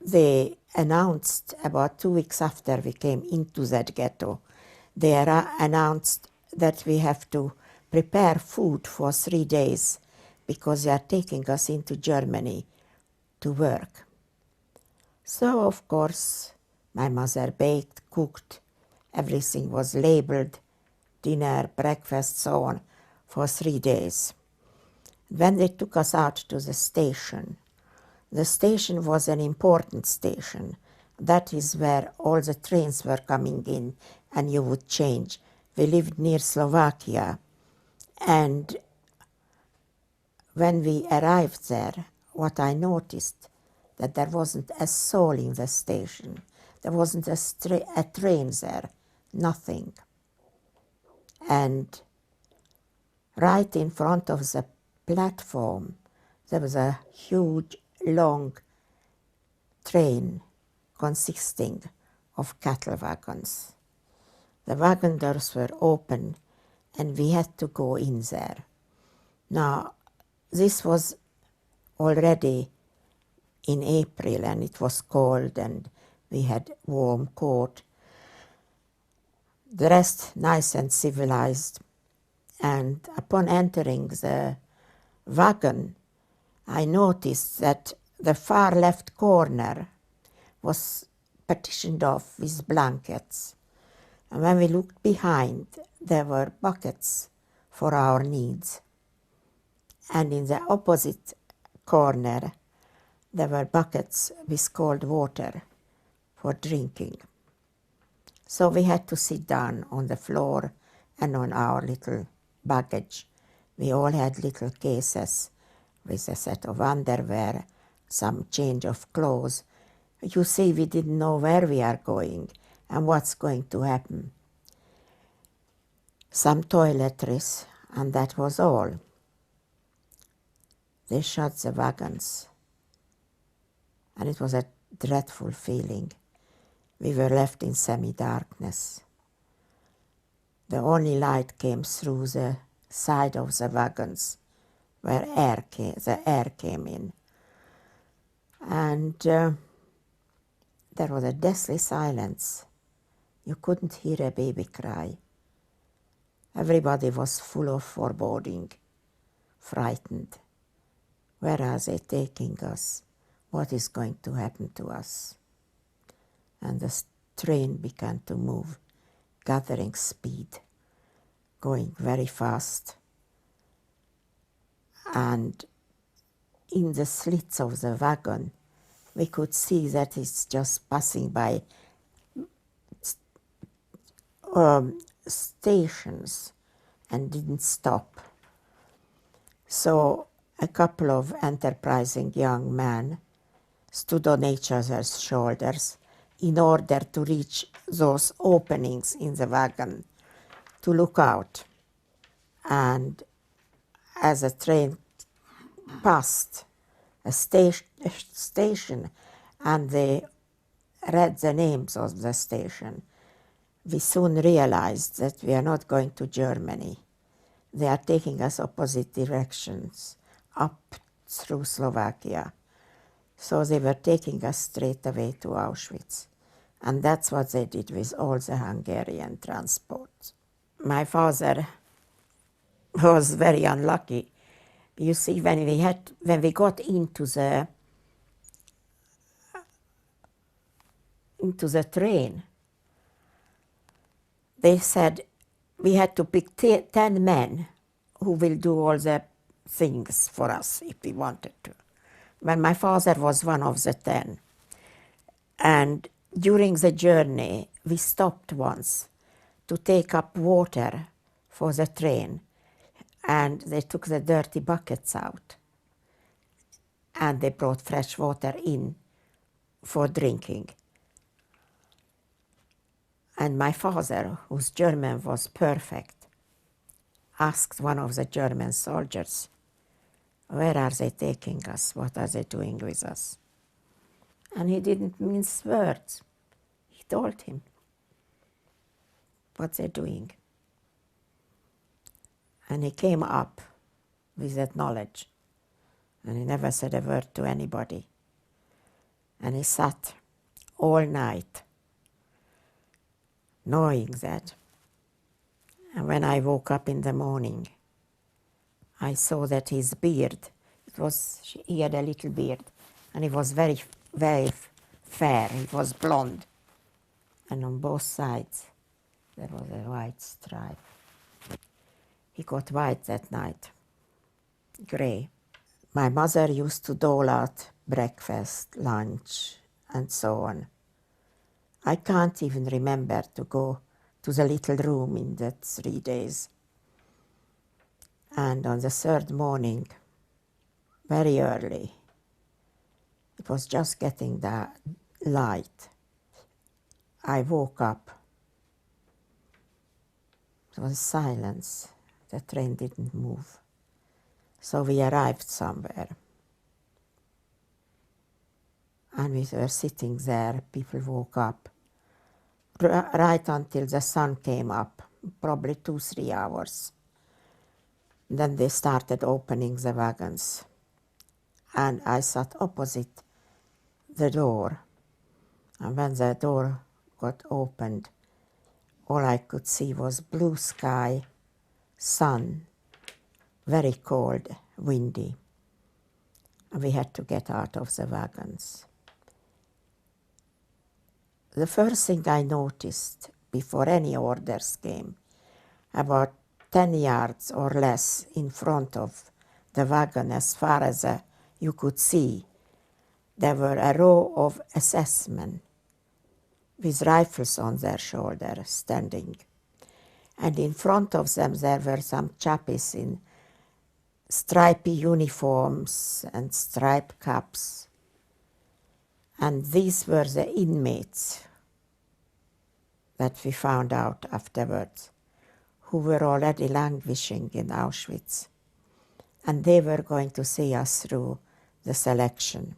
they announced about 2 weeks after we came into that ghetto, they announced that we have to prepare food for 3 days because they are taking us into Germany to work. So, of course, my mother baked, cooked, everything was labeled, dinner, breakfast, so on, for 3 days. When they took us out to the station was an important station. That is where all the trains were coming in and you would change. We lived near Slovakia, and when we arrived there, what I noticed, that there wasn't a soul in the station. There wasn't a train there, nothing. And right in front of the platform, there was a huge, long train consisting of cattle wagons. The wagon doors were open and we had to go in there. Now, this was already in April and it was cold and we had warm coat, dressed nice and civilized. And upon entering the wagon, I noticed that the far left corner was partitioned off with blankets. And when we looked behind, there were buckets for our needs. And in the opposite corner, there were buckets with cold water for drinking. So we had to sit down on the floor and on our little baggage. We all had little cases with a set of underwear, some change of clothes. You see, we didn't know where we are going and what's going to happen. Some toiletries, and that was all. They shut the wagons, and it was a dreadful feeling. We were left in semi-darkness. The only light came through the side of the wagons where the air came in. And there was a deathly silence. You couldn't hear a baby cry. Everybody was full of foreboding, frightened. Where are they taking us? What is going to happen to us? And the train began to move, gathering speed, going very fast. And in the slits of the wagon, we could see that it's just passing by stations and didn't stop. So a couple of enterprising young men stood on each other's shoulders in order to reach those openings in the wagon to look out. And as the train passed a station and they read the names of the station, we soon realized that we are not going to Germany. They are taking us opposite directions, up through Slovakia. So they were taking us straight away to Auschwitz. And that's what they did with all the Hungarian transport. My father was very unlucky. You see, when we got into the train, they said we had to pick 10 men who will do all the things for us if we wanted to. Well, my father was one of the 10. And during the journey, we stopped once to take up water for the train. And they took the dirty buckets out. And they brought fresh water in for drinking. And my father, whose German was perfect, asked one of the German soldiers, "Where are they taking us? What are they doing with us?" And he didn't mince words. He told him what they're doing. And he came up with that knowledge. And he never said a word to anybody. And he sat all night, knowing that. And when I woke up in the morning, I saw that his beard, he had a little beard, and he was very, very fair. He was blonde. And on both sides, there was a white stripe. He got white that night, gray. My mother used to dole out breakfast, lunch, and so on. I can't even remember to go to the little room in that 3 days. And on the third morning, very early, it was just getting the light, I woke up. There was silence. The train didn't move. So we arrived somewhere. And we were sitting there, people woke up, right until the sun came up, probably 2-3 hours. Then they started opening the wagons. And I sat opposite the door. And when the door got opened, all I could see was blue sky, sun, very cold, windy. And we had to get out of the wagons. The first thing I noticed before any orders came, about 10 yards or less in front of the wagon, as far as you could see, there were a row of SS men with rifles on their shoulders, standing. And in front of them there were some chappies in stripy uniforms and striped caps. And these were the inmates that we found out afterwards, who were already languishing in Auschwitz. And they were going to see us through the selection.